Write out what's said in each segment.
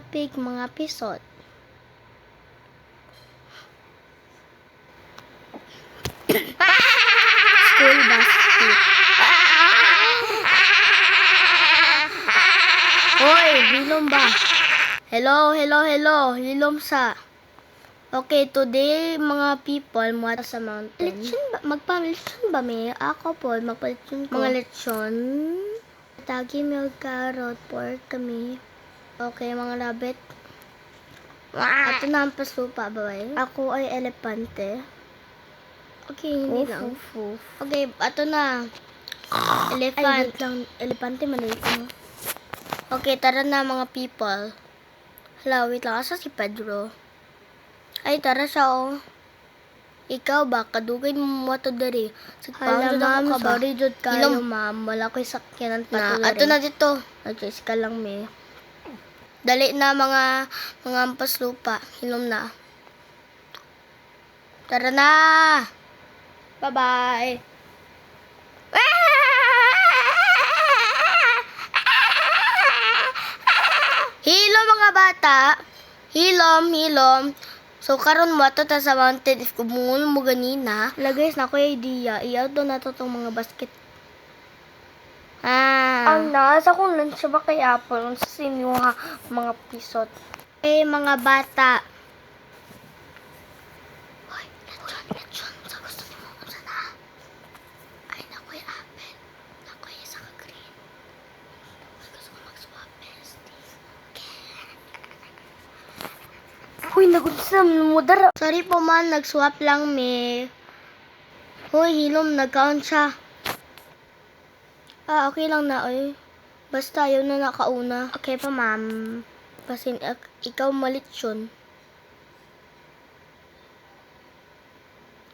topic, mga episode. School basket. Hoy, hilom ba? Hello. Hilom sa. Okay, today, mga people, mula sa mountain. Magpa-lechon ba may? Ako po, magpa-lechon ko. Mga lechon. Tagi, milk, carrot, pork kami. Okay, mga rabbit. Ato na ang pasupa, babay. Ako ay elepante. Okay, hindi lang. Okay, ato na. Elephant. Elepante, maliit mo. Okay, tara na mga people. Hala, wait lang. Asa si Pedro? Ay, tara siya, oh. Ikaw ba? Kadugay mo mo ito dari. Hala, ma'am. Sorry, Jud kayo, ma'am. Wala ko'y sakyanan pa ito dari. Ato na dito. Nag-chase ka lang, may. Dali na, mga ampas lupa. Hilom na. Tara na! Bye-bye! Hilom, mga bata! Hilom. So, karon mo ato ta sa mountain. If kumungol mo ganina. Guys, na ko yung idea. I-out na to tong mga basket. Ang nasa kung lunch ba kay Apple sa sinyo ha, mga pisot. Mga bata. Hoy, lechon. Sa gusto ni mo kung sana. Ay, nakoy apple. Nakoy isa ka green. Gusto ko mag-swap bestie. Hoy, nagunsam mo dara. Sorry po man, nag-swap lang me. Hoy, hilom, nag-count siya. Okay lang na, oy. Basta, yun na nakauna. Okay pa, ma'am. Pasin, ikaw malitsyon.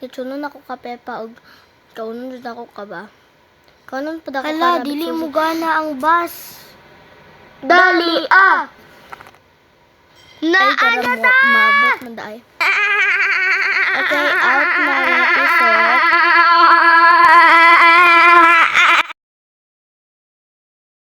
Litsyon nun ako ka, Pepa. Og, ikaw nun ako ka ba? Ikaw nun pa ako ka. Hala, dili mo gana ang bus. Dali, Naana na! Mabot man daay. Okay, out na yung episode.